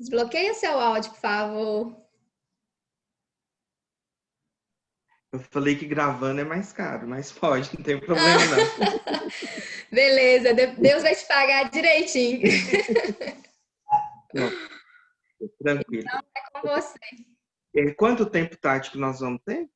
Desbloqueia seu áudio, por favor. Eu falei que gravando é mais caro, mas pode, não tem problema não. Beleza, Deus vai te pagar direitinho. Não, tranquilo. É com você. Quanto tempo tático nós vamos ter?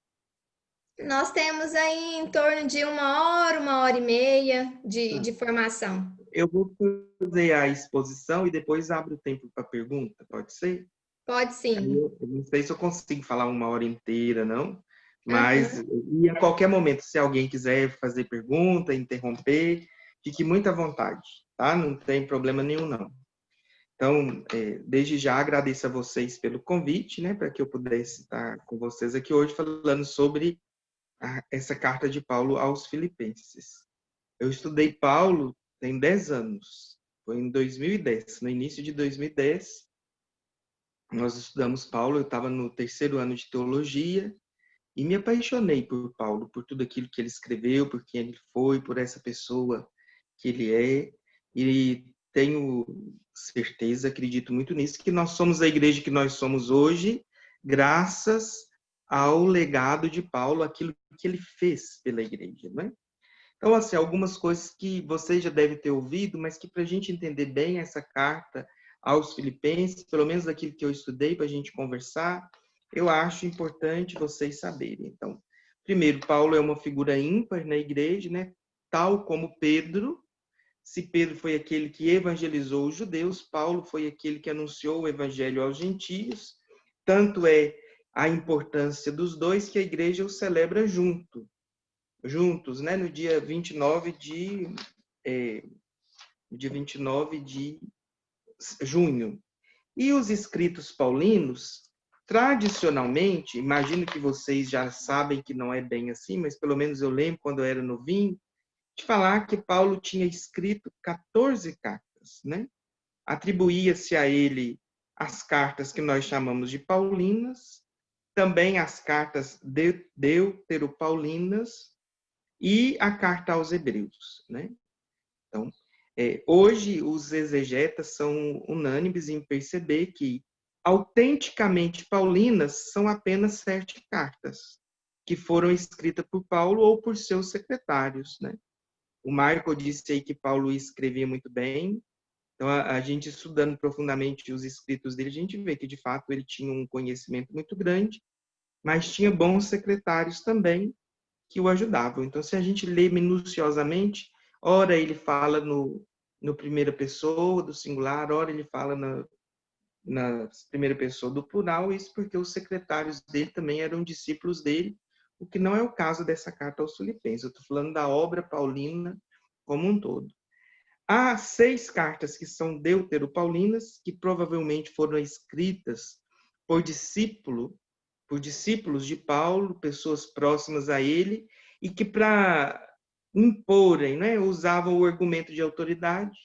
Nós temos aí em torno de 1 hora e meia de formação. Eu vou fazer a exposição e depois abro o tempo para pergunta, pode ser? Pode Aí sim. eu não sei se eu consigo falar 1 hora inteira, não. Mas, Aham. e a qualquer momento, se alguém quiser fazer pergunta, interromper, fique muito à vontade, tá? Não tem problema nenhum, não. Então, desde já agradeço a vocês pelo convite, né, para que eu pudesse estar com vocês aqui hoje falando sobre essa carta de Paulo aos Filipenses. Eu estudei Paulo tem 10 anos, foi em 2010, no início de 2010, nós estudamos Paulo, eu estava no terceiro ano de teologia e me apaixonei por Paulo, por tudo aquilo que ele escreveu, por quem ele foi, por essa pessoa que ele é, e tenho certeza, acredito muito nisso, que nós somos a igreja que nós somos hoje, graças ao legado de Paulo, aquilo que ele fez pela igreja, né? Então, assim, algumas coisas que você já deve ter ouvido, mas que para a gente entender bem essa carta aos Filipenses, pelo menos daquilo que eu estudei para a gente conversar, eu acho importante vocês saberem. Então, primeiro, Paulo é uma figura ímpar na igreja, né? Tal como Pedro. Se Pedro foi aquele que evangelizou os judeus, Paulo foi aquele que anunciou o evangelho aos gentios. Tanto é a importância dos dois que a igreja o celebra juntos, né? No dia 29 de junho. E os escritos paulinos, tradicionalmente, imagino que vocês já sabem que não é bem assim, mas pelo menos eu lembro quando eu era novinho, de falar que Paulo tinha escrito 14 cartas, né? Atribuía-se a ele as cartas que nós chamamos de paulinas, também as cartas deuteropaulinas e a carta aos hebreus, né? Então, hoje os exegetas são unânimes em perceber que autenticamente paulinas são apenas 7 cartas que foram escritas por Paulo ou por seus secretários, né? O Michael disse aí que Paulo escrevia muito bem. Então, a gente estudando profundamente os escritos dele, a gente vê que, de fato, ele tinha um conhecimento muito grande, mas tinha bons secretários também que o ajudavam. Então, se a gente lê minuciosamente, ora ele fala no primeira pessoa do singular, ora ele fala na primeira pessoa do plural, isso porque os secretários dele também eram discípulos dele, o que não é o caso dessa carta aos Filipenses. Eu estou falando da obra paulina como um todo. Há 6 cartas que são deuteropaulinas, que provavelmente foram escritas por discípulos de Paulo, pessoas próximas a ele, e que para imporem, né, usavam o argumento de autoridade,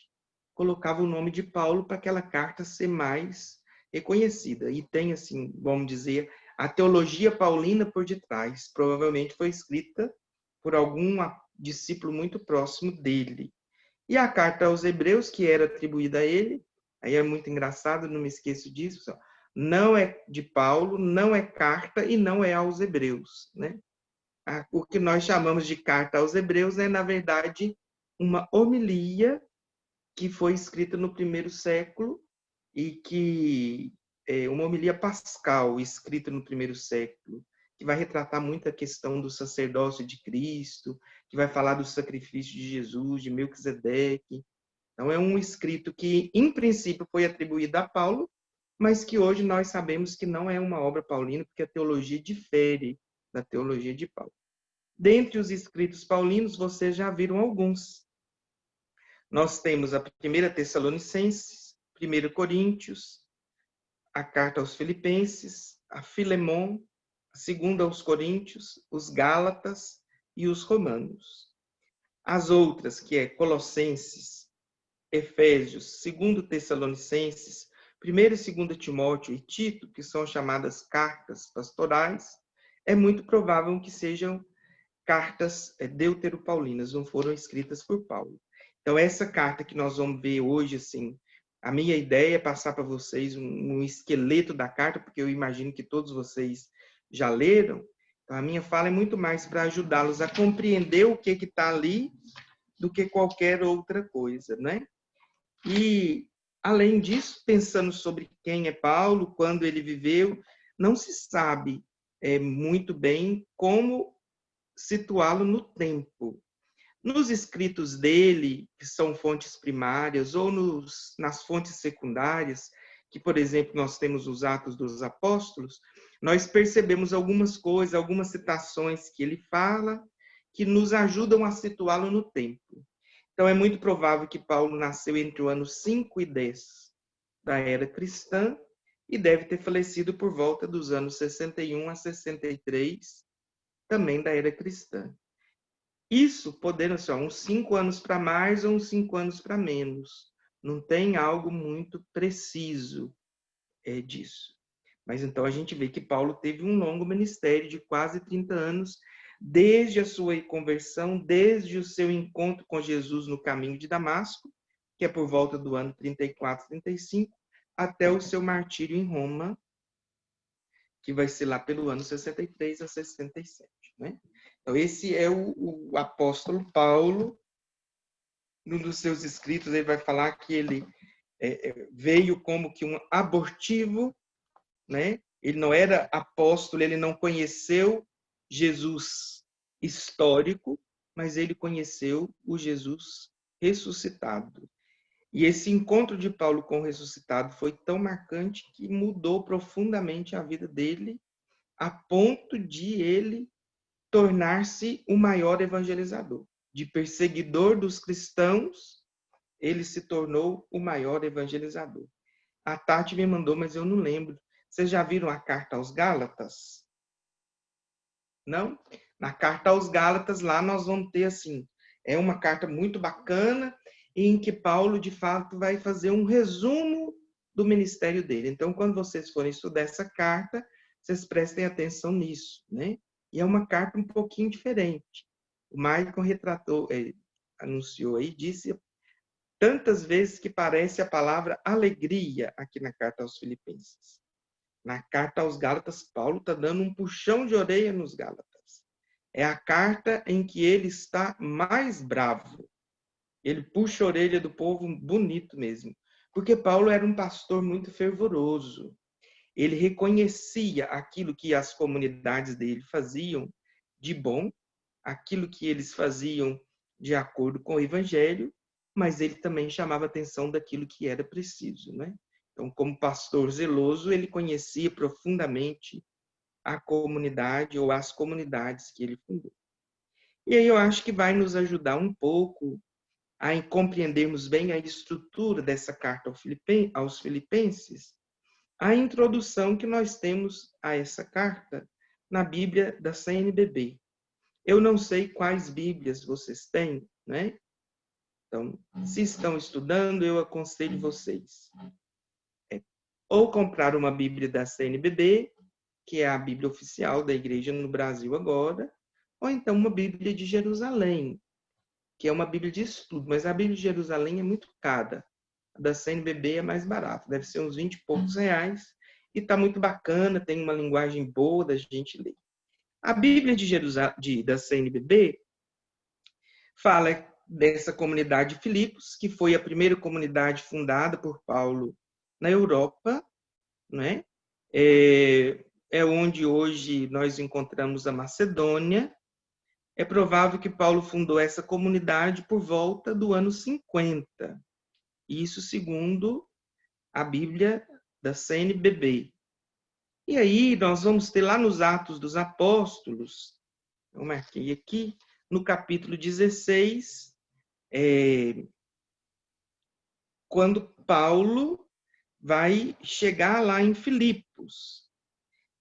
colocavam o nome de Paulo para aquela carta ser mais reconhecida. E tem, assim, vamos dizer, a teologia paulina por detrás. Provavelmente foi escrita por algum discípulo muito próximo dele. E a carta aos Hebreus, que era atribuída a ele, aí é muito engraçado, não me esqueço disso, não é de Paulo, não é carta e não é aos Hebreus, né? O que nós chamamos de carta aos Hebreus é, na verdade, uma homilia que foi escrita no primeiro século e que é uma homilia pascal escrita no primeiro século, que vai retratar muito a questão do sacerdócio de Cristo, que vai falar do sacrifício de Jesus, de Melquisedeque. Então, é um escrito que, em princípio, foi atribuído a Paulo, mas que hoje nós sabemos que não é uma obra paulina, porque a teologia difere da teologia de Paulo. Dentre os escritos paulinos, vocês já viram alguns. Nós temos a primeira Tessalonicenses, 1 Coríntios, a carta aos Filipenses, a Filemon, a segunda aos Coríntios, os Gálatas e os Romanos. As outras, que é Colossenses, Efésios, 2 Tessalonicenses, 1 e 2 Timóteo e Tito, que são chamadas cartas pastorais, é muito provável que sejam cartas deuteropaulinas, não foram escritas por Paulo. Então, essa carta que nós vamos ver hoje, assim, A minha ideia é passar para vocês um esqueleto da carta, porque eu imagino que todos vocês já leram. Então, a minha fala é muito mais para ajudá-los a compreender o que está ali do que qualquer outra coisa, né? E, além disso, pensando sobre quem é Paulo, quando ele viveu, não se sabe muito bem como situá-lo no tempo. Nos escritos dele, que são fontes primárias, ou nas fontes secundárias, que, por exemplo, nós temos os Atos dos Apóstolos, nós percebemos algumas coisas, algumas citações que ele fala, que nos ajudam a situá-lo no tempo. Então, é muito provável que Paulo nasceu entre o ano 5 e 10 da era cristã e deve ter falecido por volta dos anos 61 a 63, também da era cristã. Isso podendo ser uns 5 anos para mais ou uns 5 anos para menos. Não tem algo muito preciso disso. Mas então a gente vê que Paulo teve um longo ministério de quase 30 anos, desde a sua conversão, desde o seu encontro com Jesus no caminho de Damasco, que é por volta do ano 34, 35, até o seu martírio em Roma, que vai ser lá pelo ano 63 a 67, né? Então, esse é o apóstolo Paulo. Num dos seus escritos, ele vai falar que ele veio como que um abortivo, né? Ele não era apóstolo, ele não conheceu Jesus histórico, mas ele conheceu o Jesus ressuscitado. E esse encontro de Paulo com o ressuscitado foi tão marcante que mudou profundamente a vida dele, a ponto de ele tornar-se o maior evangelizador. De perseguidor dos cristãos, ele se tornou o maior evangelizador. A Tati me mandou, mas eu não lembro. Vocês já viram a carta aos Gálatas? Não? Na carta aos Gálatas, lá nós vamos ter assim, é uma carta muito bacana, em que Paulo, de fato, vai fazer um resumo do ministério dele. Então, quando vocês forem estudar essa carta, vocês prestem atenção nisso, né? E é uma carta um pouquinho diferente. O Michael retratou, anunciou aí, disse tantas vezes que parece a palavra alegria aqui na carta aos Filipenses. Na carta aos Gálatas, Paulo está dando um puxão de orelha nos Gálatas. É a carta em que ele está mais bravo. Ele puxa a orelha do povo bonito mesmo. Porque Paulo era um pastor muito fervoroso. Ele reconhecia aquilo que as comunidades dele faziam de bom, aquilo que eles faziam de acordo com o evangelho, mas ele também chamava atenção daquilo que era preciso, né? Então, como pastor zeloso, ele conhecia profundamente a comunidade ou as comunidades que ele fundou. E aí eu acho que vai nos ajudar um pouco a compreendermos bem a estrutura dessa carta aos Filipenses, a introdução que nós temos a essa carta na Bíblia da CNBB. Eu não sei quais Bíblias vocês têm, né? Então, se estão estudando, eu aconselho vocês ou comprar uma Bíblia da CNBB, que é a Bíblia oficial da igreja no Brasil agora, ou então uma Bíblia de Jerusalém, que é uma Bíblia de estudo, mas a Bíblia de Jerusalém é muito cara. A da CNBB é mais barata, deve ser uns 20 e poucos reais, e está muito bacana, tem uma linguagem boa da gente ler. A Bíblia da CNBB fala dessa comunidade de Filipos, que foi a primeira comunidade fundada por Paulo na Europa, né? É onde hoje nós encontramos a Macedônia. É provável que Paulo fundou essa comunidade por volta do ano 50. Isso segundo a Bíblia da CNBB. E aí nós vamos ter lá nos Atos dos Apóstolos, eu marquei aqui, no capítulo 16, quando Paulo vai chegar lá em Filipos.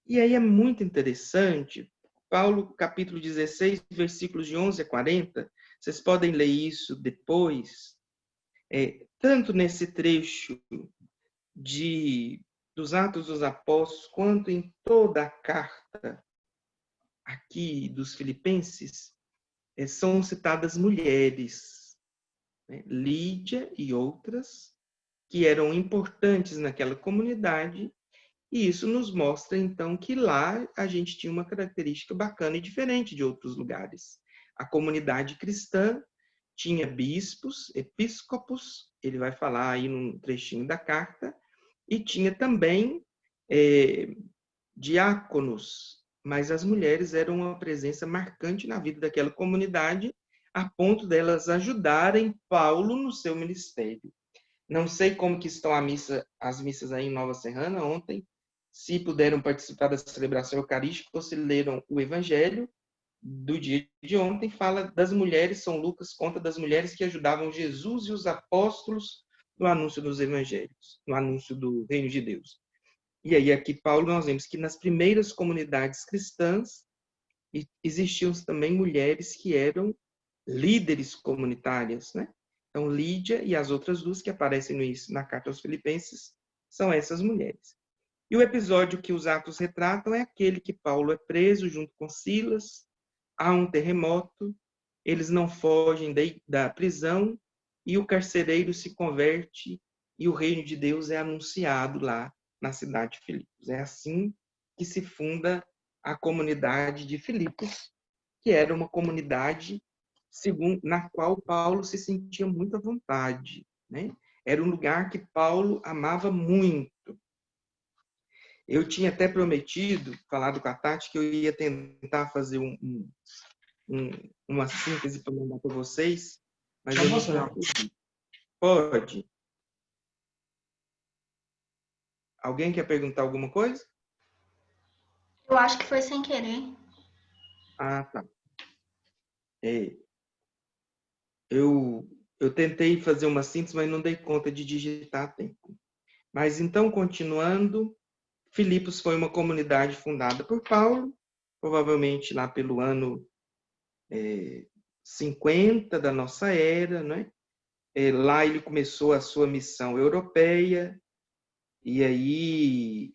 E aí é muito interessante, Paulo, capítulo 16, versículos de 11 a 40, vocês podem ler isso depois, tanto nesse trecho dos Atos dos Apóstolos, quanto em toda a carta aqui dos Filipenses, são citadas mulheres, né? Lídia e outras, que eram importantes naquela comunidade, e isso nos mostra, então, que lá a gente tinha uma característica bacana e diferente de outros lugares. A comunidade cristã tinha bispos, episcopos, ele vai falar aí num trechinho da carta, e tinha também diáconos, mas as mulheres eram uma presença marcante na vida daquela comunidade, a ponto delas ajudarem Paulo no seu ministério. Não sei como que estão as missas aí em Nova Serrana ontem, se puderam participar da celebração eucarística ou se leram o Evangelho do dia de ontem, fala das mulheres, São Lucas conta das mulheres que ajudavam Jesus e os apóstolos no anúncio dos evangelhos, no anúncio do reino de Deus. E aí aqui Paulo nós vemos que nas primeiras comunidades cristãs existiam também mulheres que eram líderes comunitárias, né? Então, Lídia e as outras duas que aparecem no início na carta aos Filipenses são essas mulheres. E o episódio que os Atos retratam é aquele que Paulo é preso junto com Silas, há um terremoto, eles não fogem da prisão e o carcereiro se converte e o reino de Deus é anunciado lá na cidade de Filipos. É assim que se funda a comunidade de Filipos, que era uma comunidade na qual Paulo se sentia muito à vontade, né? Era um lugar que Paulo amava muito. Eu tinha até prometido, falado com a Tati, que eu ia tentar fazer uma síntese para mandar para vocês, mas eu não consegui. Pode. Alguém quer perguntar alguma coisa? Eu acho que foi sem querer. Ah, tá. Eu tentei fazer uma síntese, mas não dei conta de digitar a tempo. Mas então, continuando, Filipos foi uma comunidade fundada por Paulo, provavelmente lá pelo ano 50 da nossa era, né? Lá ele começou a sua missão europeia, e aí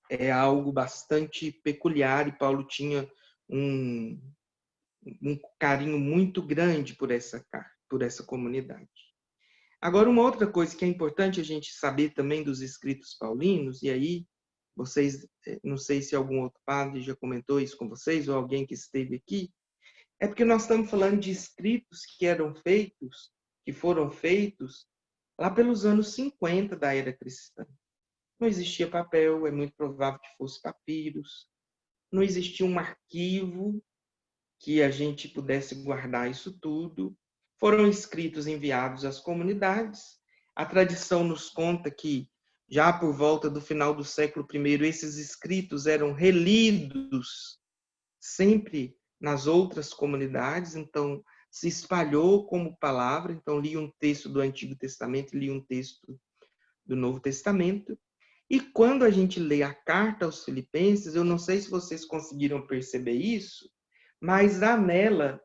é algo bastante peculiar, e Paulo tinha um carinho muito grande por essa comunidade. Agora, uma outra coisa que é importante a gente saber também dos escritos paulinos, e aí vocês, não sei se algum outro padre já comentou isso com vocês, ou alguém que esteve aqui, é porque nós estamos falando de escritos que foram feitos lá pelos anos 50 da era cristã. Não existia papel, é muito provável que fosse papiros, não existia um arquivo que a gente pudesse guardar isso tudo. Foram escritos enviados às comunidades. A tradição nos conta que, já por volta do final do século I, esses escritos eram relidos sempre nas outras comunidades, então se espalhou como palavra, então lia um texto do Antigo Testamento, lia um texto do Novo Testamento. E quando a gente lê a carta aos Filipenses, eu não sei se vocês conseguiram perceber isso, mas há nela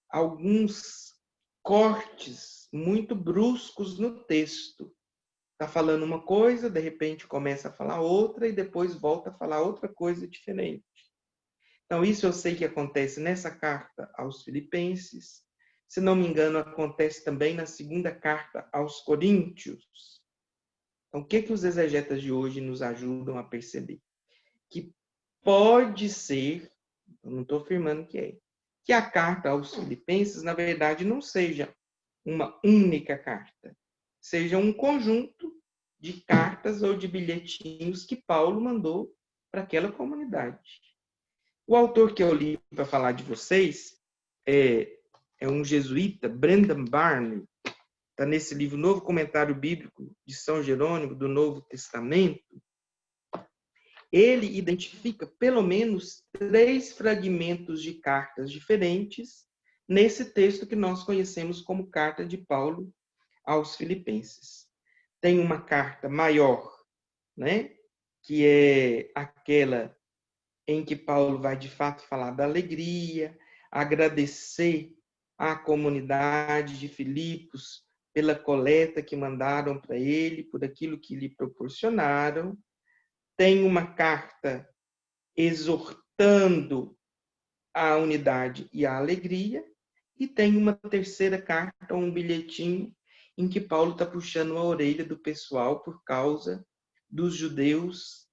alguns cortes muito bruscos no texto. Está falando uma coisa, de repente começa a falar outra e depois volta a falar outra coisa diferente. Então, isso eu sei que acontece nessa carta aos Filipenses. Se não me engano, acontece também na segunda carta aos Coríntios. Então, o que os exegetas de hoje nos ajudam a perceber? Que pode ser, eu não estou afirmando que a carta aos Filipenses, na verdade, não seja uma única carta, seja um conjunto de cartas ou de bilhetinhos que Paulo mandou para aquela comunidade. O autor que eu li para falar de vocês é um jesuíta, Brendan Barney, está nesse livro Novo Comentário Bíblico de São Jerônimo, do Novo Testamento. Ele identifica pelo menos 3 fragmentos de cartas diferentes nesse texto que nós conhecemos como Carta de Paulo aos Filipenses. Tem uma carta maior, né, que é aquela em que Paulo vai de fato falar da alegria, agradecer à comunidade de Filipos pela coleta que mandaram para ele, por aquilo que lhe proporcionaram. Tem uma carta exortando a unidade e a alegria, e tem uma terceira carta, um bilhetinho, em que Paulo está puxando a orelha do pessoal por causa dos judeus,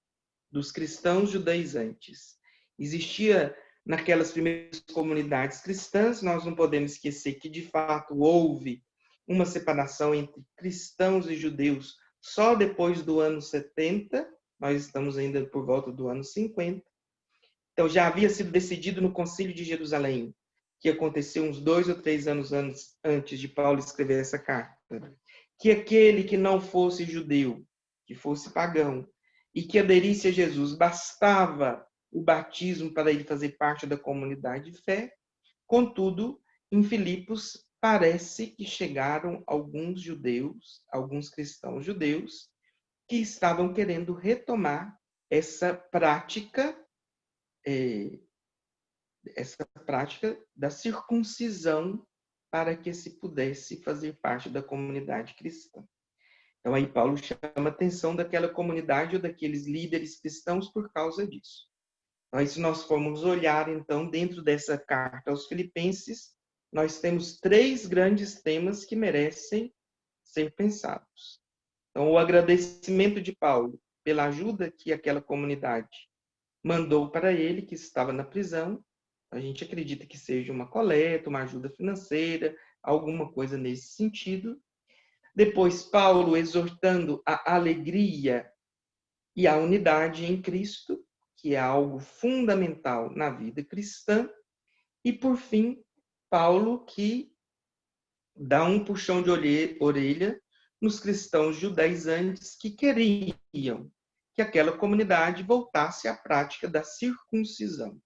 dos cristãos judaizantes. Existia naquelas primeiras comunidades cristãs, nós não podemos esquecer que, de fato, houve uma separação entre cristãos e judeus só depois do ano 70, nós estamos ainda por volta do ano 50. Então, já havia sido decidido no Concílio de Jerusalém, que aconteceu uns 2 ou 3 anos antes de Paulo escrever essa carta, que aquele que não fosse judeu, que fosse pagão, e que aderisse a Jesus, bastava o batismo para ele fazer parte da comunidade de fé. Contudo, em Filipos, parece que chegaram alguns judeus, alguns cristãos judeus, que estavam querendo retomar essa prática da circuncisão para que se pudesse fazer parte da comunidade cristã. Então, aí Paulo chama a atenção daquela comunidade ou daqueles líderes cristãos por causa disso. Então, se nós formos olhar, então, dentro dessa carta aos Filipenses, nós temos 3 grandes temas que merecem ser pensados. Então, o agradecimento de Paulo pela ajuda que aquela comunidade mandou para ele, que estava na prisão. A gente acredita que seja uma coleta, uma ajuda financeira, alguma coisa nesse sentido. Depois, Paulo exortando a alegria e a unidade em Cristo, que é algo fundamental na vida cristã. E, por fim, Paulo que dá um puxão de orelha nos cristãos judaizantes que queriam que aquela comunidade voltasse à prática da circuncisão,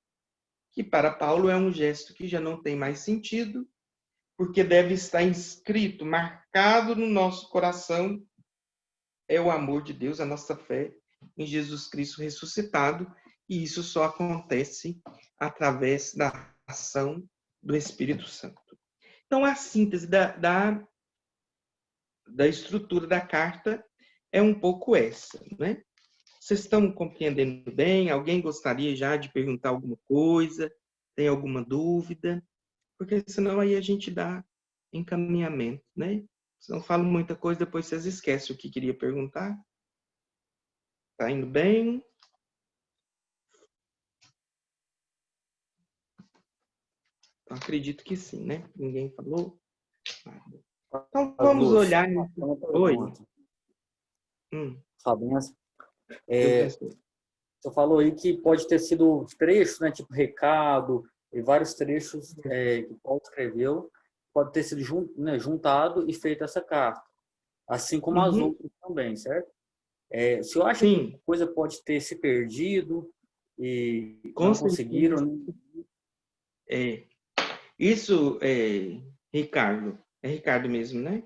que para Paulo é um gesto que já não tem mais sentido, porque deve estar inscrito, marcado no nosso coração, é o amor de Deus, a nossa fé em Jesus Cristo ressuscitado, e isso só acontece através da ação do Espírito Santo. Então, a síntese da estrutura da carta é um pouco essa, né? Vocês estão compreendendo bem? Alguém gostaria já de perguntar alguma coisa? Tem alguma dúvida? Porque senão aí a gente dá encaminhamento, né? Se não falo muita coisa, depois vocês esquecem o que queria perguntar. Tá indo bem? Então, acredito que sim, né? Ninguém falou nada. Então, vamos olhar... Oi. Fabinho, você falou aí que pode ter sido trechos, né, tipo recado, e vários trechos que Paulo escreveu, pode ter sido juntado e feito essa carta, assim como as outras também, certo? O senhor acha que a coisa pode ter se perdido e não conseguiram? Né? Isso, Ricardo, é Ricardo mesmo, né?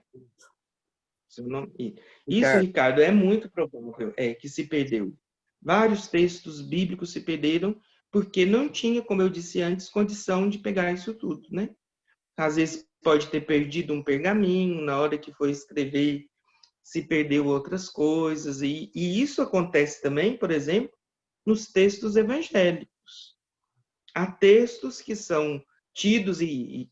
Isso, Ricardo, é muito provável que se perdeu. Vários textos bíblicos se perderam porque não tinha, como eu disse antes, condição de pegar isso tudo, né? Às vezes pode ter perdido um pergaminho, na hora que foi escrever, se perdeu outras coisas. E isso acontece também, por exemplo, nos textos evangélicos. Há textos que são tidos e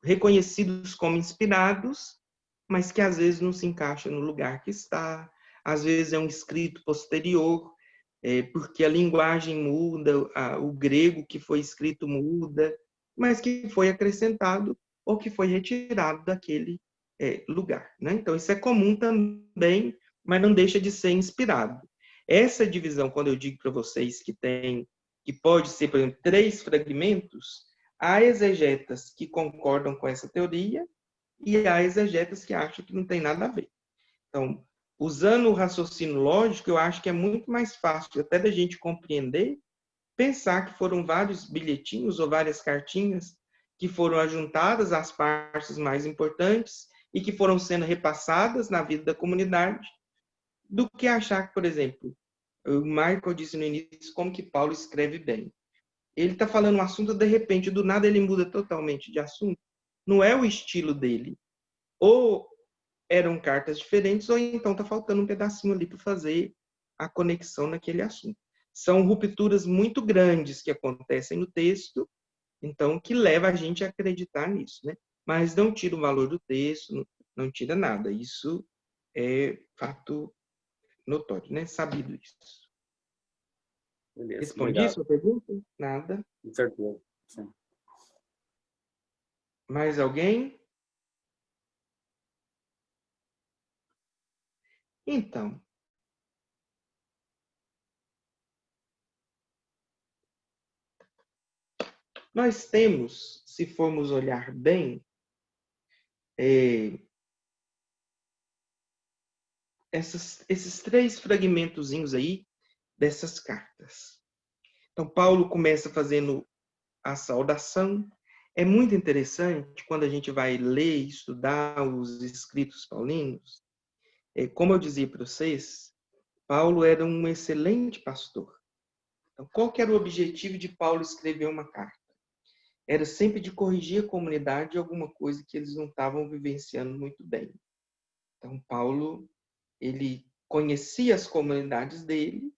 reconhecidos como inspirados, mas que às vezes não se encaixa no lugar que está. Às vezes é um escrito posterior, porque a linguagem muda, o grego que foi escrito muda, mas que foi acrescentado ou que foi retirado daquele lugar, né? Então, isso é comum também, mas não deixa de ser inspirado. Essa divisão, quando eu digo para vocês que pode ser, por exemplo, 3 fragmentos, há exegetas que concordam com essa teoria e há exegetas que acham que não tem nada a ver. Então, usando o raciocínio lógico, eu acho que é muito mais fácil até da gente compreender, pensar que foram vários bilhetinhos ou várias cartinhas que foram ajuntadas às partes mais importantes e que foram sendo repassadas na vida da comunidade, do que achar que, por exemplo, o Michael disse no início como que Paulo escreve bem. Ele está falando um assunto, de repente, do nada ele muda totalmente de assunto. Não é o estilo dele. Ou eram cartas diferentes, ou então está faltando um pedacinho ali para fazer a conexão naquele assunto. São rupturas muito grandes que acontecem no texto, então, que leva a gente a acreditar nisso, né? mas não tira o valor do texto, não tira nada. Isso é fato notório, né? Sabido isso. Beleza, Respondi obrigado. sua pergunta? Nada. Com certeza. Sim. Mais alguém? Então, nós temos, se formos olhar bem, esses 3 fragmentozinhos aí dessas cartas. Então, Paulo começa fazendo a saudação. É muito interessante quando a gente vai ler e estudar os escritos paulinos. Como eu dizia para vocês, Paulo era um excelente pastor. Então, qual que era o objetivo de Paulo escrever uma carta? Era sempre de corrigir a comunidade de alguma coisa que eles não estavam vivenciando muito bem. Então, Paulo, ele conhecia as comunidades dele,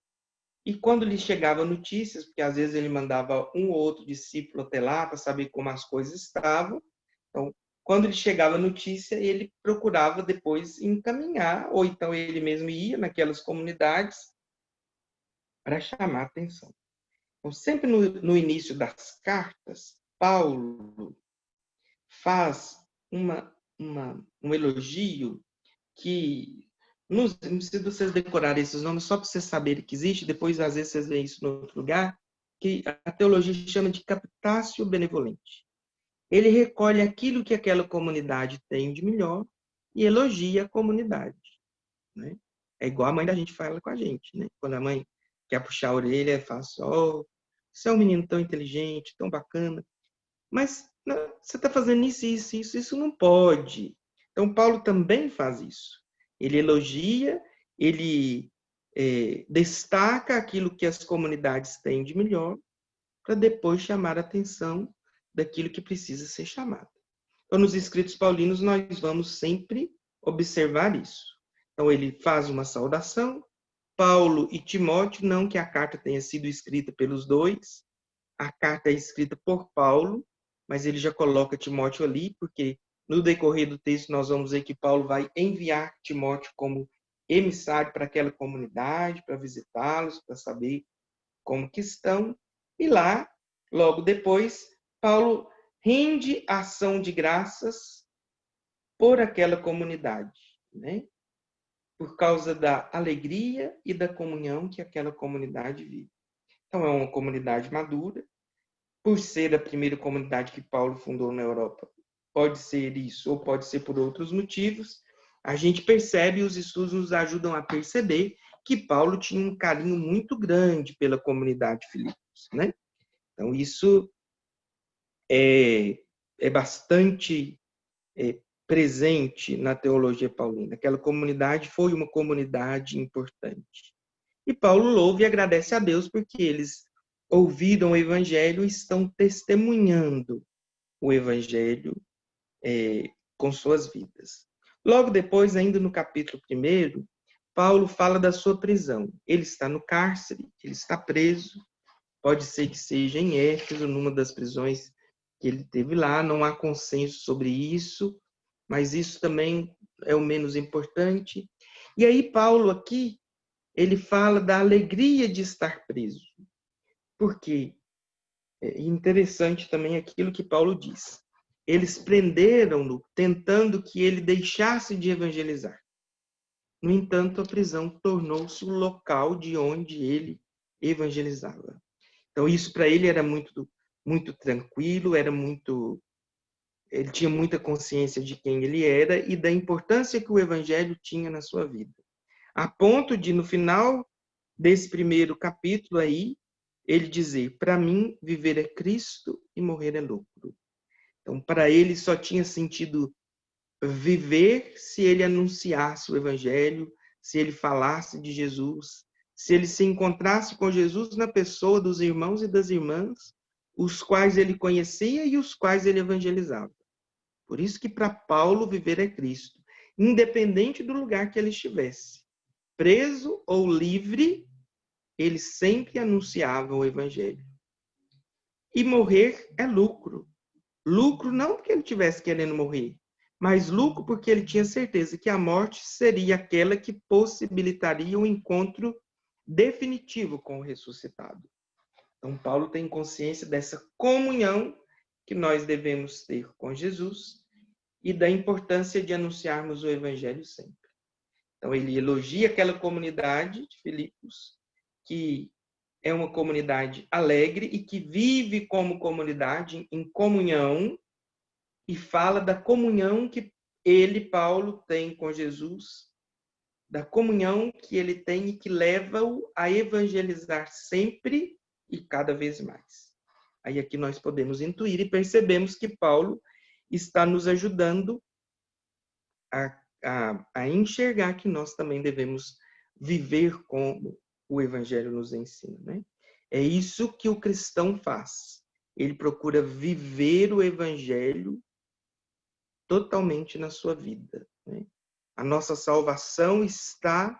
e quando lhe chegava notícias, porque às vezes ele mandava um ou outro discípulo até lá para saber como as coisas estavam, então, quando lhe chegava notícia, ele procurava depois encaminhar, ou então ele mesmo ia naquelas comunidades para chamar a atenção. Então, sempre no início das cartas, Paulo faz um elogio que não precisa vocês decorarem esses nomes só para vocês saberem que existe, depois às vezes vocês veem isso em outro lugar, que a teologia chama de captatio benevolente. Ele recolhe aquilo que aquela comunidade tem de melhor e elogia a comunidade, né? É igual a mãe da gente fala com a gente, né? Quando a mãe quer puxar a orelha, fala assim, oh, você é um menino tão inteligente, tão bacana, mas não, você está fazendo isso não pode. Então, Paulo também faz isso. Ele elogia, ele destaca aquilo que as comunidades têm de melhor, para depois chamar a atenção daquilo que precisa ser chamado. Então, nos escritos paulinos, nós vamos sempre observar isso. Então, ele faz uma saudação, Paulo e Timóteo, não que a carta tenha sido escrita pelos dois, a carta é escrita por Paulo, mas ele já coloca Timóteo ali, porque no decorrer do texto nós vamos ver que Paulo vai enviar Timóteo como emissário para aquela comunidade, para visitá-los, para saber como que estão. E lá, logo depois, Paulo rende ação de graças por aquela comunidade, né? Por causa da alegria e da comunhão que aquela comunidade vive. Então, é uma comunidade madura, por ser a primeira comunidade que Paulo fundou na Europa. Pode ser isso, ou pode ser por outros motivos. A gente percebe, os estudos nos ajudam a perceber que Paulo tinha um carinho muito grande pela comunidade de Filipos, né? Então, isso é bastante presente na teologia paulina. Aquela comunidade foi uma comunidade importante. E Paulo louva e agradece a Deus porque eles ouviram o Evangelho e estão testemunhando o Evangelho com suas vidas. Logo depois, ainda no capítulo 1, Paulo fala da sua prisão. Ele está no cárcere, ele está preso, pode ser que seja em Éfeso, numa das prisões que ele teve lá, não há consenso sobre isso, mas isso também é o menos importante. E aí Paulo aqui, ele fala da alegria de estar preso. Porque é interessante também aquilo que Paulo diz. Eles prenderam-no tentando que ele deixasse de evangelizar. No entanto, a prisão tornou-se o local de onde ele evangelizava. Então, isso para ele era muito, muito tranquilo, ele tinha muita consciência de quem ele era e da importância que o evangelho tinha na sua vida. A ponto de, no final desse primeiro capítulo aí, ele dizer, para mim, viver é Cristo e morrer é lucro. Então, para ele só tinha sentido viver se ele anunciasse o evangelho, se ele falasse de Jesus, se ele se encontrasse com Jesus na pessoa dos irmãos e das irmãs, os quais ele conhecia e os quais ele evangelizava. Por isso que para Paulo viver é Cristo, independente do lugar que ele estivesse. Preso ou livre, ele sempre anunciava o evangelho. E morrer é lucro. Lucro não porque ele estivesse querendo morrer, mas lucro porque ele tinha certeza que a morte seria aquela que possibilitaria o encontro definitivo com o ressuscitado. Então, Paulo tem consciência dessa comunhão que nós devemos ter com Jesus e da importância de anunciarmos o evangelho sempre. Então, ele elogia aquela comunidade de Filipos, que é uma comunidade alegre e que vive como comunidade em comunhão, e fala da comunhão que ele, Paulo, tem com Jesus, da comunhão que ele tem e que leva-o a evangelizar sempre e cada vez mais. Aí aqui nós podemos intuir e percebemos que Paulo está nos ajudando a enxergar que nós também devemos viver como o Evangelho nos ensina, né? É isso que o cristão faz. Ele procura viver o Evangelho totalmente na sua vida, né? A nossa salvação está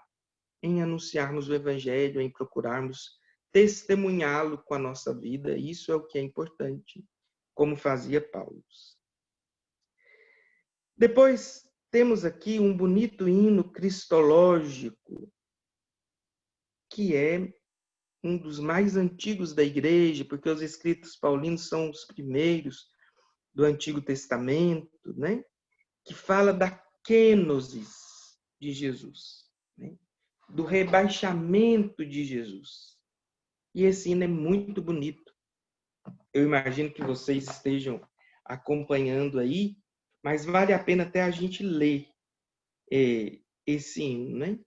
em anunciarmos o Evangelho, em procurarmos testemunhá-lo com a nossa vida. Isso é o que é importante, como fazia Paulo. Depois, temos aqui um bonito hino cristológico, que é um dos mais antigos da igreja, porque os escritos paulinos são os primeiros do Antigo Testamento, né? Que fala da kenosis de Jesus, né? Do rebaixamento de Jesus. E esse hino é muito bonito. Eu imagino que vocês estejam acompanhando aí, mas vale a pena até a gente ler esse hino, né?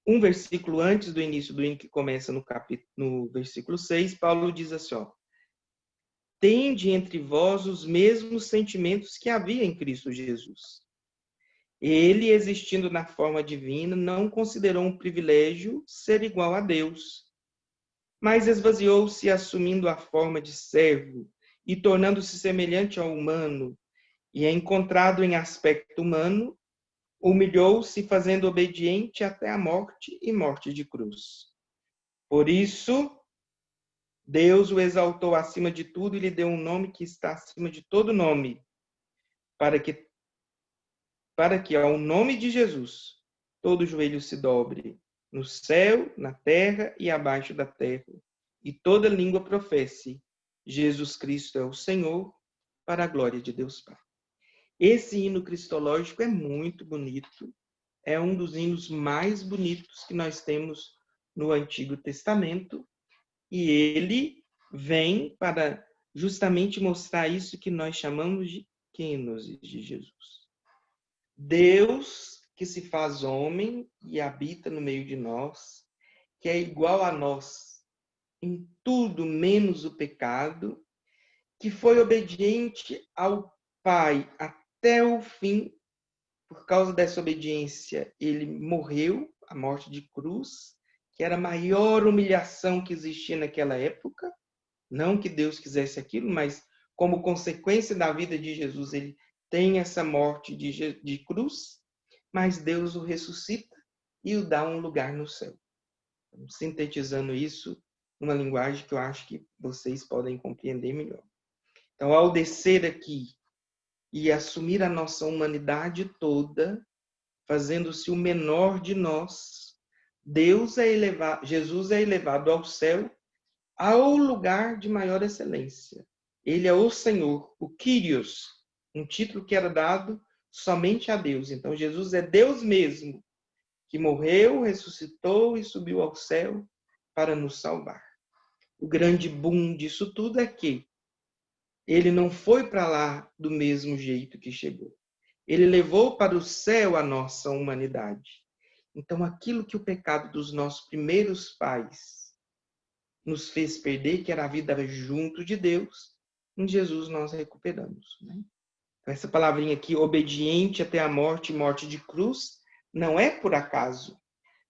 Um versículo antes do início do hino, que começa no versículo 6, Paulo diz assim, ó: tende entre vós os mesmos sentimentos que havia em Cristo Jesus. Ele, existindo na forma divina, não considerou um privilégio ser igual a Deus, mas esvaziou-se, assumindo a forma de servo e tornando-se semelhante ao humano, e encontrado em aspecto humano, humilhou-se, fazendo obediente até a morte e morte de cruz. Por isso, Deus o exaltou acima de tudo e lhe deu um nome que está acima de todo nome, para que ao nome de Jesus todo joelho se dobre, no céu, na terra e abaixo da terra, e toda língua professe: Jesus Cristo é o Senhor, para a glória de Deus Pai. Esse hino cristológico é muito bonito, é um dos hinos mais bonitos que nós temos no Antigo Testamento, e ele vem para justamente mostrar isso que nós chamamos de kenosis de Jesus. Deus que se faz homem e habita no meio de nós, que é igual a nós em tudo menos o pecado, que foi obediente ao Pai até o fim. Por causa dessa obediência, ele morreu a morte de cruz, que era a maior humilhação que existia naquela época. Não que Deus quisesse aquilo, mas como consequência da vida de Jesus, ele tem essa morte de cruz, mas Deus o ressuscita e o dá um lugar no céu. Então, sintetizando isso numa linguagem que eu acho que vocês podem compreender melhor. Então, ao descer aqui e assumir a nossa humanidade toda, fazendo-se o menor de nós, Jesus é elevado ao céu, ao lugar de maior excelência. Ele é o Senhor, o Kyrios, um título que era dado somente a Deus. Então, Jesus é Deus mesmo, que morreu, ressuscitou e subiu ao céu para nos salvar. O grande boom disso tudo é que ele não foi para lá do mesmo jeito que chegou. Ele levou para o céu a nossa humanidade. Então, aquilo que o pecado dos nossos primeiros pais nos fez perder, que era a vida junto de Deus, em Jesus nós recuperamos, né? Então, essa palavrinha aqui, obediente até a morte, morte de cruz, não é por acaso.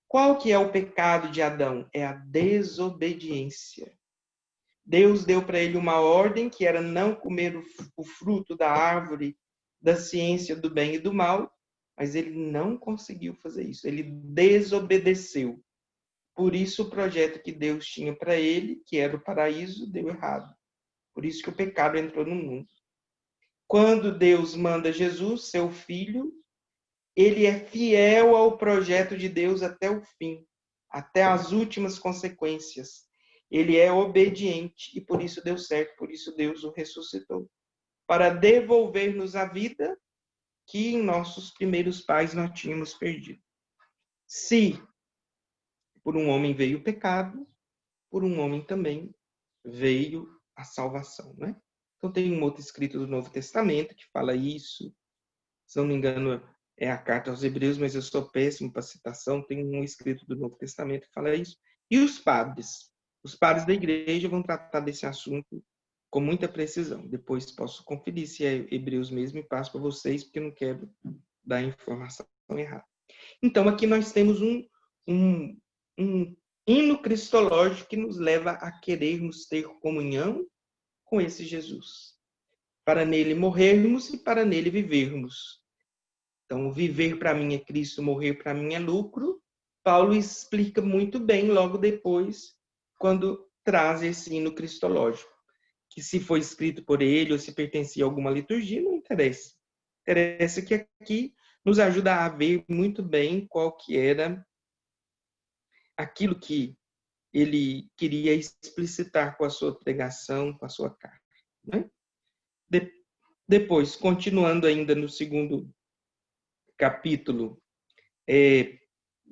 Qual que é o pecado de Adão? É a desobediência. Deus deu para ele uma ordem, que era não comer o fruto da árvore da ciência do bem e do mal, mas ele não conseguiu fazer isso. Ele desobedeceu. Por isso, o projeto que Deus tinha para ele, que era o paraíso, deu errado. Por isso que o pecado entrou no mundo. Quando Deus manda Jesus, seu filho, ele é fiel ao projeto de Deus até o fim, até as últimas consequências. Ele é obediente e por isso deu certo, por isso Deus o ressuscitou, para devolver-nos a vida que em nossos primeiros pais nós tínhamos perdido. Se por um homem veio o pecado, por um homem também veio a salvação, né? Então tem um outro escrito do Novo Testamento que fala isso. Se não me engano, é a carta aos Hebreus, mas eu sou péssimo para citação. Tem um escrito do Novo Testamento que fala isso. E os padres da igreja vão tratar desse assunto com muita precisão. Depois posso conferir se é Hebreus mesmo e passo para vocês, porque eu não quero dar informação errada. Então, aqui nós temos um hino cristológico que nos leva a querermos ter comunhão com esse Jesus, para nele morrermos e para nele vivermos. Então, viver para mim é Cristo, morrer para mim é lucro. Paulo explica muito bem logo depois, quando traz esse hino cristológico, que se foi escrito por ele ou se pertencia a alguma liturgia, não interessa. Interessa que aqui nos ajuda a ver muito bem qual que era aquilo que ele queria explicitar com a sua pregação, com a sua carta. Né? Depois, continuando ainda no segundo capítulo,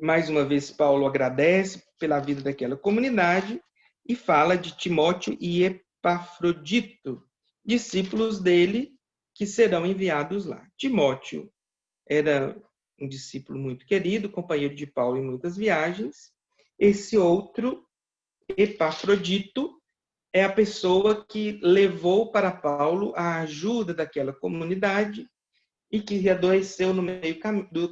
mais uma vez Paulo agradece pela vida daquela comunidade e fala de Timóteo e Epafrodito, discípulos dele que serão enviados lá. Timóteo era um discípulo muito querido, companheiro de Paulo em muitas viagens. Esse outro, Epafrodito, é a pessoa que levou para Paulo a ajuda daquela comunidade e que adoeceu no meio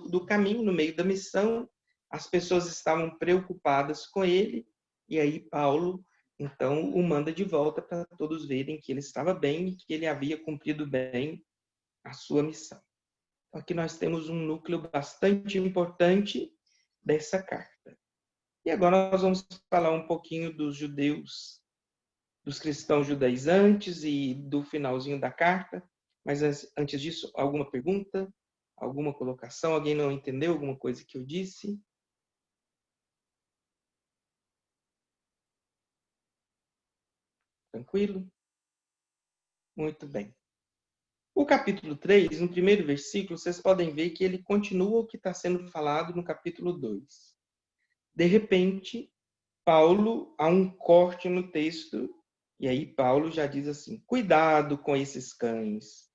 do caminho, no meio da missão. As pessoas estavam preocupadas com ele, e aí Paulo, então, o manda de volta para todos verem que ele estava bem e que ele havia cumprido bem a sua missão. Então, aqui nós temos um núcleo bastante importante dessa carta. E agora nós vamos falar um pouquinho dos judeus, dos cristãos judaizantes e do finalzinho da carta. Mas antes disso, alguma pergunta? Alguma colocação? Alguém não entendeu alguma coisa que eu disse? Tranquilo? Muito bem. O capítulo 3, no primeiro versículo, vocês podem ver que ele continua o que está sendo falado no capítulo 2. De repente, Paulo, há um corte no texto, e aí Paulo já diz assim: cuidado com esses cães,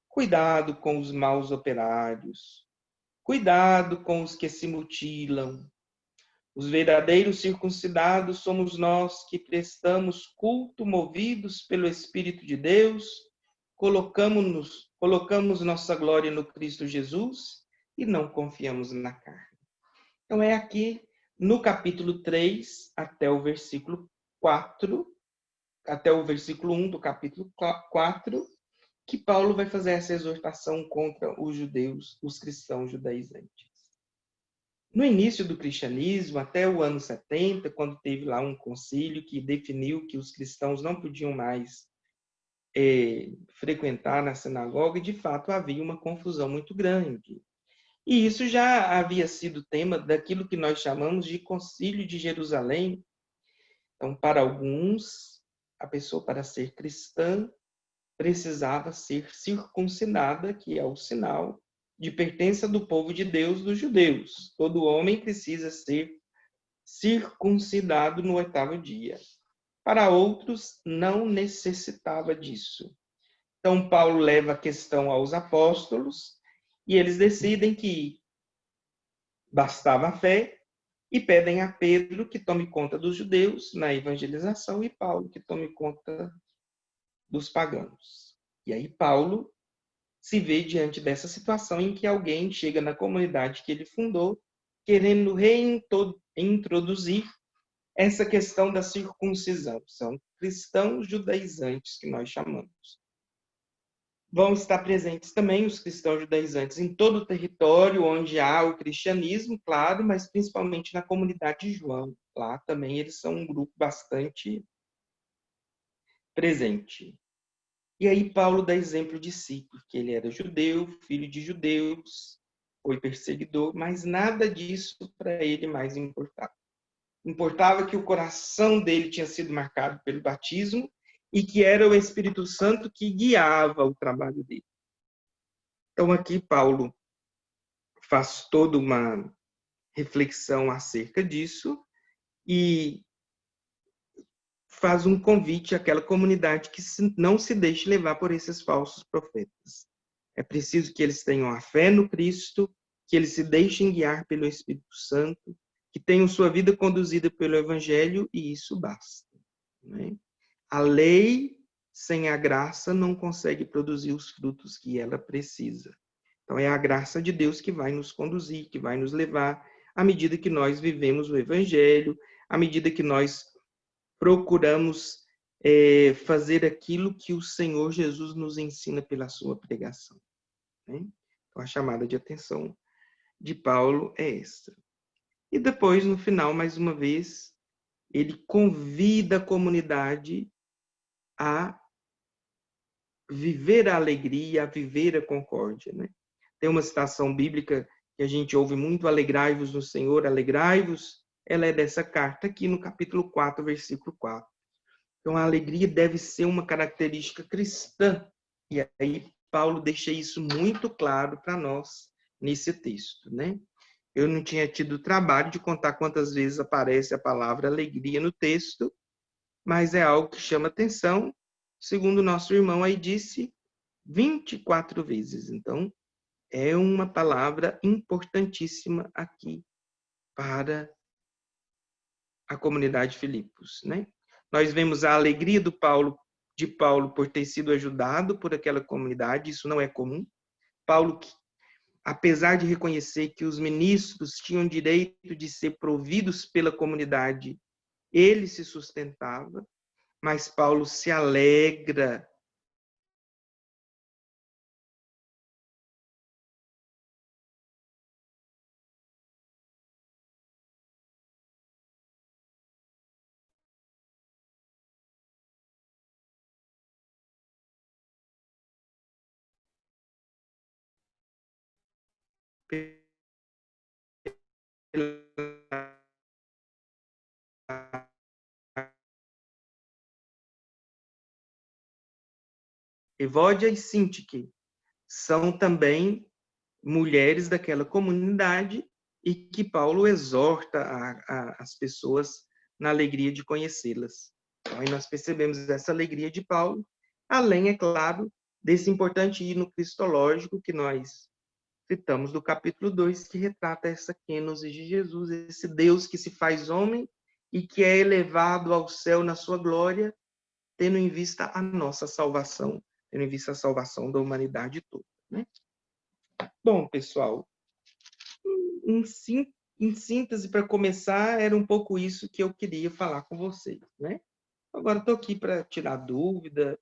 cuidado com os maus operários, cuidado com os que se mutilam. Os verdadeiros circuncidados somos nós que prestamos culto movidos pelo Espírito de Deus, colocamos nossa glória no Cristo Jesus e não confiamos na carne. Então é aqui no capítulo 3 até o versículo 4, até o versículo 1 do capítulo 4, que Paulo vai fazer essa exortação contra os judeus, os cristãos judaizantes. No início do cristianismo, até o ano 70, quando teve lá um concílio que definiu que os cristãos não podiam mais frequentar na sinagoga, e de fato havia uma confusão muito grande. E isso já havia sido tema daquilo que nós chamamos de Concílio de Jerusalém. Então, para alguns, a pessoa, para ser cristã, precisava ser circuncidada, que é o sinal de pertença do povo de Deus, dos judeus. Todo homem precisa ser circuncidado no 8º dia. Para outros, não necessitava disso. Então, Paulo leva a questão aos apóstolos e eles decidem que bastava a fé e pedem a Pedro que tome conta dos judeus na evangelização e Paulo que tome conta dos pagãos. E aí Paulo se vê diante dessa situação em que alguém chega na comunidade que ele fundou querendo reintroduzir essa questão da circuncisão. São cristãos judaizantes que nós chamamos. Vão estar presentes também os cristãos judaizantes em todo o território onde há o cristianismo, claro, mas principalmente na comunidade de João. Lá também eles são um grupo bastante presente. E aí Paulo dá exemplo de si, porque ele era judeu, filho de judeus, foi perseguidor, mas nada disso para ele mais importava. Importava que o coração dele tinha sido marcado pelo batismo e que era o Espírito Santo que guiava o trabalho dele. Então aqui Paulo faz toda uma reflexão acerca disso e faz um convite àquela comunidade que não se deixe levar por esses falsos profetas. É preciso que eles tenham a fé no Cristo, que eles se deixem guiar pelo Espírito Santo, que tenham sua vida conduzida pelo Evangelho, e isso basta. Né? A lei, sem a graça, não consegue produzir os frutos que ela precisa. Então, é a graça de Deus que vai nos conduzir, que vai nos levar, à medida que nós vivemos o Evangelho, à medida que nós procuramos fazer aquilo que o Senhor Jesus nos ensina pela sua pregação. Né? Então, a chamada de atenção de Paulo é essa. E depois, no final, mais uma vez, ele convida a comunidade a viver a alegria, a viver a concórdia. Né? Tem uma citação bíblica que a gente ouve muito: alegrai-vos no Senhor, alegrai-vos. Ela é dessa carta aqui no capítulo 4, versículo 4. Então, a alegria deve ser uma característica cristã. E aí, Paulo deixa isso muito claro para nós nesse texto, né? Eu não tinha tido o trabalho de contar quantas vezes aparece a palavra alegria no texto, mas é algo que chama atenção. Segundo o nosso irmão aí disse, 24 vezes. Então, é uma palavra importantíssima aqui para a comunidade de Filipos, né? Nós vemos a alegria de Paulo por ter sido ajudado por aquela comunidade. Isso não é comum. Paulo, apesar de reconhecer que os ministros tinham direito de ser providos pela comunidade, ele se sustentava, mas Paulo se alegra Evódia e Sintique são também mulheres daquela comunidade e que Paulo exorta as pessoas na alegria de conhecê-las. Então, aí nós percebemos essa alegria de Paulo, além, é claro, desse importante hino cristológico que nós citamos do capítulo 2, que retrata essa kênose de Jesus, esse Deus que se faz homem e que é elevado ao céu na sua glória, tendo em vista a nossa salvação, tendo em vista a salvação da humanidade toda. Né? Bom, pessoal, em síntese, para começar, era um pouco isso que eu queria falar com vocês. Né? Agora estou aqui para tirar dúvida,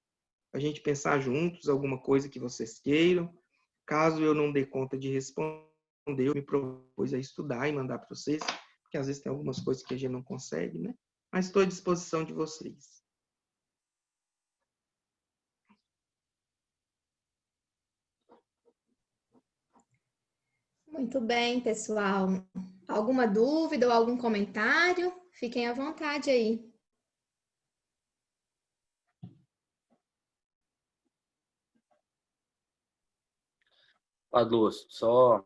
a gente pensar juntos alguma coisa que vocês queiram. Caso eu não dê conta de responder, eu me propus a estudar e mandar para vocês, porque às vezes tem algumas coisas que a gente não consegue, né? Mas estou à disposição de vocês. Muito bem, pessoal. Alguma dúvida ou algum comentário? Fiquem à vontade aí. Padre Lúcio, só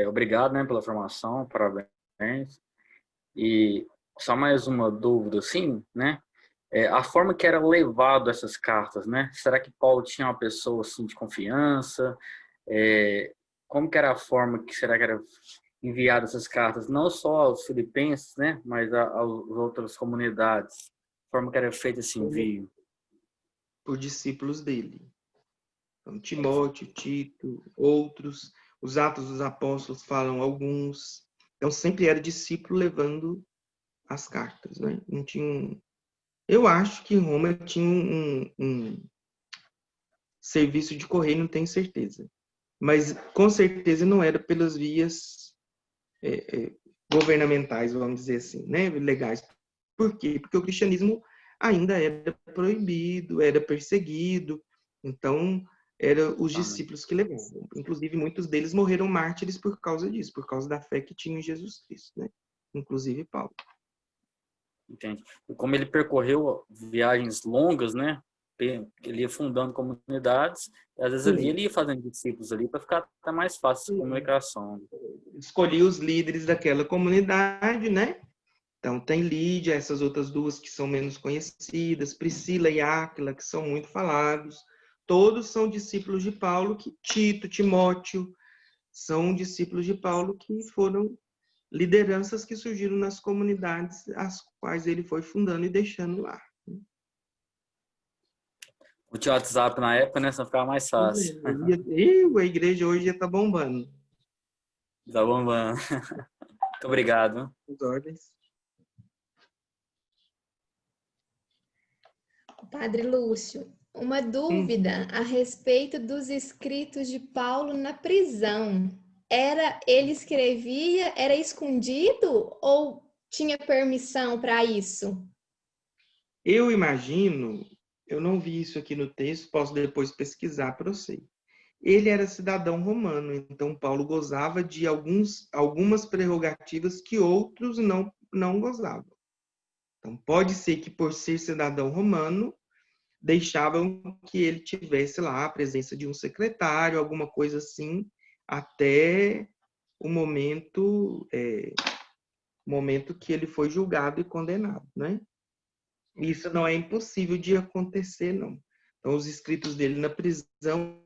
obrigado, né, pela formação, parabéns. E só mais uma dúvida, assim, né? A forma que era levado essas cartas, né? Será que Paulo tinha uma pessoa assim de confiança? Como que era a forma que será que era enviada essas cartas, não só aos filipenses, né, mas às outras comunidades? A forma que era feito esse envio? Por discípulos dele. Então, Timóteo, Tito, outros. Os Atos dos Apóstolos falam alguns. Então, sempre era discípulo levando as cartas, né? Não tinha Eu acho que em Roma tinha um serviço de correio, não tenho certeza. Mas, com certeza, não era pelas vias governamentais, vamos dizer assim, né? Legais. Por quê? Porque o cristianismo ainda era proibido, era perseguido. Então, eram os discípulos que levavam. Inclusive, muitos deles morreram mártires por causa disso, por causa da fé que tinham em Jesus Cristo, né? Inclusive Paulo. Entende? E como ele percorreu viagens longas, né? Ele ia fundando comunidades, e às vezes ali ele ia fazendo discípulos ali para ficar até mais fácil a comunicação. Escolhi os líderes daquela comunidade, né? Então, tem Lídia, essas outras duas que são menos conhecidas, Priscila e Áquila, que são muito falados. Todos são discípulos de Paulo, Tito, Timóteo, são discípulos de Paulo que foram lideranças que surgiram nas comunidades as quais ele foi fundando e deixando lá. O WhatsApp na época, né? Só ficava mais fácil. E a igreja hoje já está bombando. Tá bombando. Muito obrigado. As ordens. Padre Lúcio, uma dúvida a respeito dos escritos de Paulo na prisão. Ele escrevia, era escondido ou tinha permissão para isso? Eu imagino, eu não vi isso aqui no texto, posso depois pesquisar para você. Ele era cidadão romano, então Paulo gozava de algumas prerrogativas que outros não gozavam. Então, pode ser que, por ser cidadão romano, deixavam que ele tivesse lá a presença de um secretário, alguma coisa assim, até o momento que ele foi julgado e condenado, né? Isso não é impossível de acontecer, não. Então, os escritos dele na prisão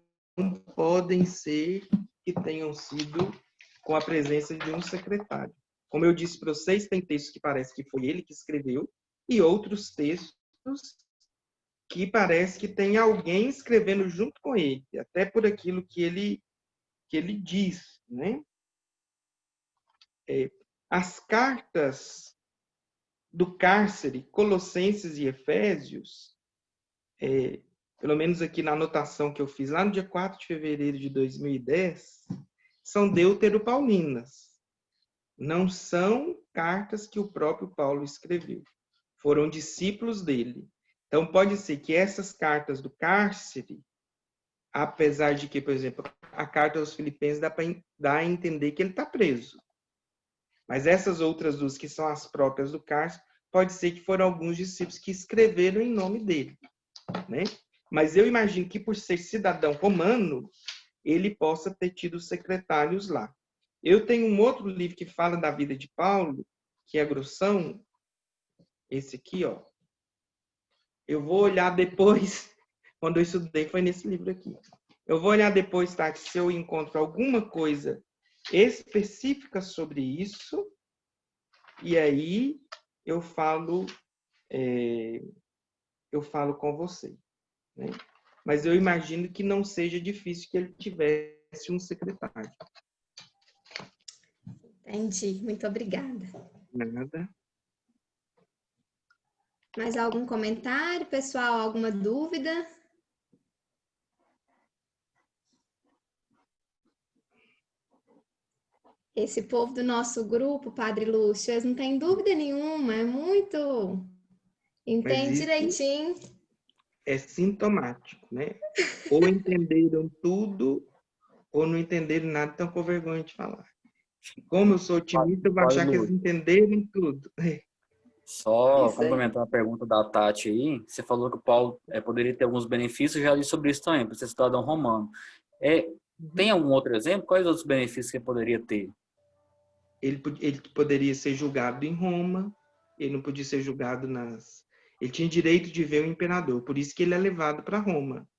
podem ser que tenham sido com a presença de um secretário. Como eu disse para vocês, tem textos que parece que foi ele que escreveu e outros textos que parece que tem alguém escrevendo junto com ele, até por aquilo que ele diz, né? As cartas do cárcere, Colossenses e Efésios, pelo menos aqui na anotação que eu fiz lá no dia 4 de fevereiro de 2010, são deuteropaulinas. Não são cartas que o próprio Paulo escreveu. Foram discípulos dele. Então, pode ser que essas cartas do cárcere, apesar de que, por exemplo, a carta aos Filipenses dá a entender que ele está preso. Mas essas outras duas, que são as próprias do cárcere, pode ser que foram alguns discípulos que escreveram em nome dele, né? Mas eu imagino que, por ser cidadão romano, ele possa ter tido secretários lá. Eu tenho um outro livro que fala da vida de Paulo, que é grossão, esse aqui, ó. Eu vou olhar depois, quando eu estudei, foi nesse livro aqui. Eu vou olhar depois, tá? Se eu encontro alguma coisa específica sobre isso, e aí eu falo com você, né? Mas eu imagino que não seja difícil que ele tivesse um secretário. Entendi, muito obrigada. Nada. Mais algum comentário, pessoal? Alguma dúvida? Esse povo do nosso grupo, Padre Lúcio, eles não têm dúvida nenhuma, é muito... Entende direitinho. É sintomático, né? Ou entenderam tudo, ou não entenderam nada, estão com vergonha de falar. Como eu sou otimista, eu vou achar que eles entenderam tudo. Só complementando a pergunta da Tati aí, você falou que o Paulo poderia ter alguns benefícios, já li sobre isso também, por ser cidadão romano. Tem algum outro exemplo? Quais outros benefícios que ele poderia ter? Ele poderia ser julgado em Roma, ele não podia ser julgado Ele tinha direito de ver o imperador, por isso que ele é levado para Roma.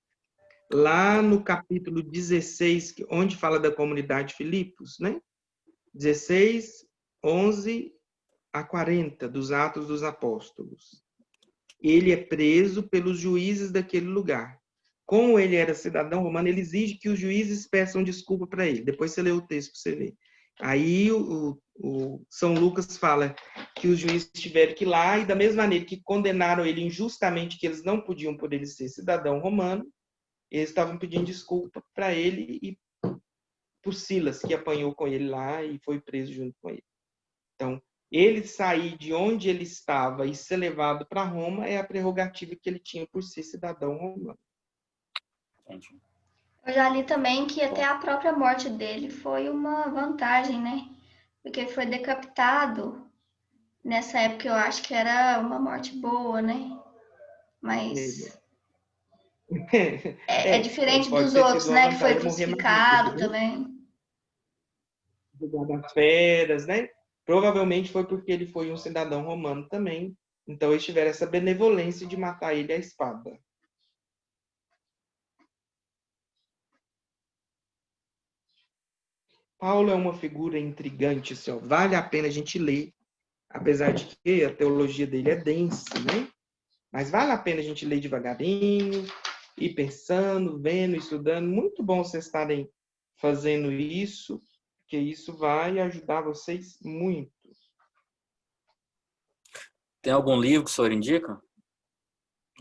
Lá no capítulo 16, onde fala da comunidade de Filipos, né? 16, 11 a 40 dos Atos dos Apóstolos. Ele é preso pelos juízes daquele lugar. Como ele era cidadão romano, ele exige que os juízes peçam desculpa para ele. Depois você lê o texto para você ver. Aí o São Lucas fala que os juízes tiveram que ir lá, e da mesma maneira que condenaram ele injustamente, que eles não podiam por ele ser cidadão romano, eles estavam pedindo desculpa para ele e por Silas, que apanhou com ele lá e foi preso junto com ele. Então, Ele sair de onde ele estava e ser levado para Roma é a prerrogativa que ele tinha por ser cidadão romano. Entendi. Eu já li também que até a própria morte dele foi uma vantagem, né? Porque ele foi decapitado. Nessa época eu acho que era uma morte boa, né? Mas é diferente Pode dos ter outros, sido uma né? Que foi vantagem morrer mais rápido, crucificado né? também. Jogado às feras, né? Provavelmente foi porque ele foi um cidadão romano também. Então eles tiveram essa benevolência de matar ele à espada. Paulo é uma figura intrigante, assim, ó. Vale a pena a gente ler, apesar de que a teologia dele é densa, né? Mas vale a pena a gente ler devagarinho, ir pensando, vendo, estudando. Muito bom vocês estarem fazendo isso, porque isso vai ajudar vocês muito. Tem algum livro que o senhor indica?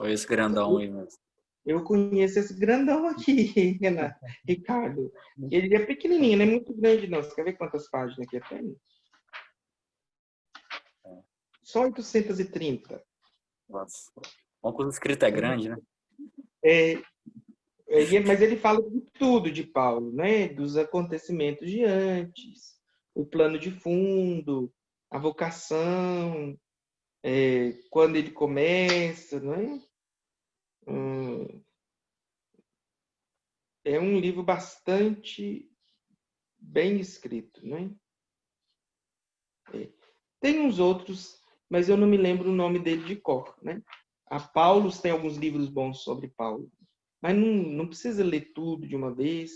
Ou esse grandão aí mesmo? Eu conheço esse grandão aqui, Ricardo. Ele é pequenininho, não é muito grande, não. Você quer ver quantas páginas que tem? Só 830. Nossa. Uma coisa escrita é grande, né? Mas ele fala de tudo de Paulo, né? Dos acontecimentos de antes, o plano de fundo, a vocação, quando ele começa, não é? É um livro bastante bem escrito, né? Tem uns outros, mas eu não me lembro o nome dele de cor, né? A Paulo tem alguns livros bons sobre Paulo, mas não precisa ler tudo de uma vez.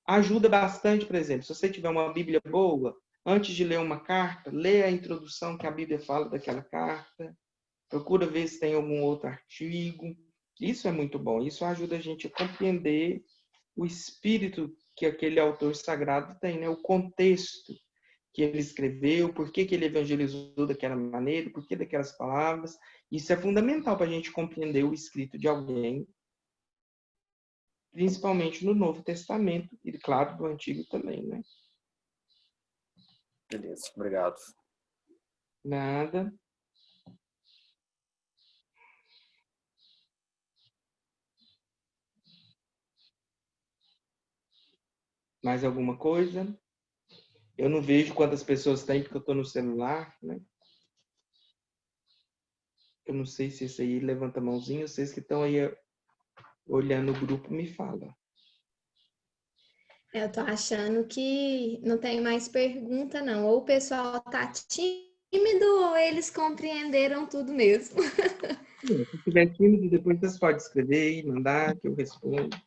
Ajuda bastante, por exemplo, se você tiver uma Bíblia boa, antes de ler uma carta, lê a introdução que a Bíblia fala daquela carta, procura ver se tem algum outro artigo. Isso é muito bom, isso ajuda a gente a compreender o espírito que aquele autor sagrado tem, né? O contexto que ele escreveu, por que ele evangelizou daquela maneira, por que daquelas palavras. Isso é fundamental para a gente compreender o escrito de alguém, principalmente no Novo Testamento e, claro, do Antigo também, né? Beleza, obrigado. Nada. Mais alguma coisa? Eu não vejo quantas pessoas tem porque eu estou no celular, né? Eu não sei se esse aí levanta a mãozinha, vocês que estão aí olhando o grupo me falam. Eu tô achando que não tem mais pergunta, não. Ou o pessoal tá tímido ou eles compreenderam tudo mesmo. Se tiver tímido, depois vocês podem escrever e mandar que eu respondo.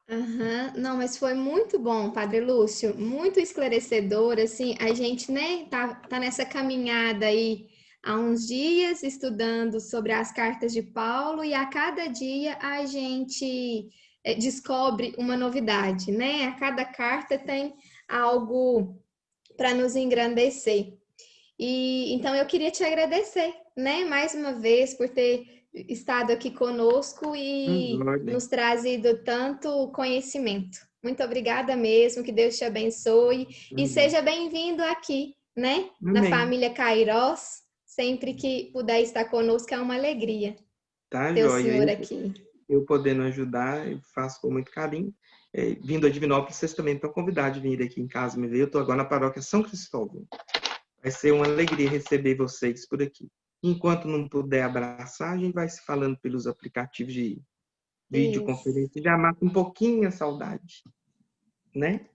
Aham. Não, mas foi muito bom, Padre Lúcio, muito esclarecedor, assim, a gente, né, tá nessa caminhada aí há uns dias estudando sobre as cartas de Paulo e a cada dia a gente descobre uma novidade, né? A cada carta tem algo para nos engrandecer. E então eu queria te agradecer, né, mais uma vez por ter estado aqui conosco e Ordem. nos trazido tanto conhecimento. Muito obrigada mesmo, que Deus te abençoe e seja bem-vindo aqui, né, na Amém. família Cairós. Sempre que puder estar conosco é uma alegria Tá, ter o joia. senhor aqui. Eu podendo ajudar, eu faço com muito carinho. Vindo a Divinópolis, vocês também estão convidados a vir aqui em casa me ver. Eu estou agora na paróquia São Cristóvão. Vai ser uma alegria receber vocês por aqui. Enquanto não puder abraçar, a gente vai se falando pelos aplicativos de videoconferência. Já mata um pouquinho a saudade, né?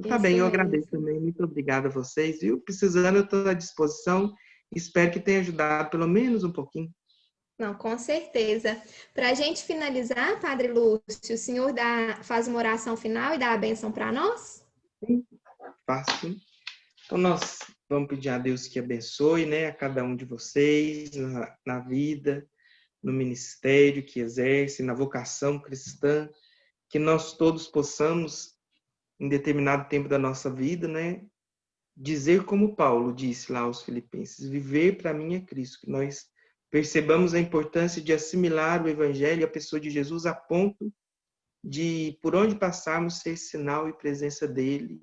Tá Isso bem, eu mesmo. agradeço também. Muito obrigada a vocês. Viu? Precisando, eu estou à disposição. Espero que tenha ajudado pelo menos um pouquinho. Não, com certeza. Para a gente finalizar, Padre Lúcio, o senhor faz uma oração final e dá a bênção para nós? Sim, faço. Então, nós vamos pedir a Deus que abençoe, né, a cada um de vocês na vida, no ministério que exerce, na vocação cristã, que nós todos possamos, em determinado tempo da nossa vida, né, dizer como Paulo disse lá aos Filipenses, viver para mim é Cristo, que nós percebamos a importância de assimilar o Evangelho e a pessoa de Jesus a ponto de, por onde passarmos, ser sinal e presença dele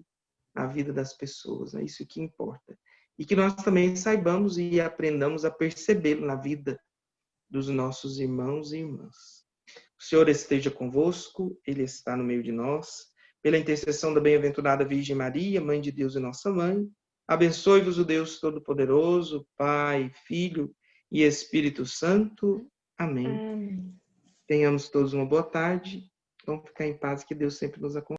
na vida das pessoas. É isso que importa. e que nós também saibamos e aprendamos a percebê-lo na vida dos nossos irmãos e irmãs. O Senhor esteja convosco, Ele está no meio de nós. Pela intercessão da bem-aventurada Virgem Maria, Mãe de Deus e nossa Mãe, abençoe-vos o Deus Todo-Poderoso, Pai, Filho e Espírito Santo. Amém. Tenhamos todos uma boa tarde. Vamos ficar em paz, que Deus sempre nos acompanhe.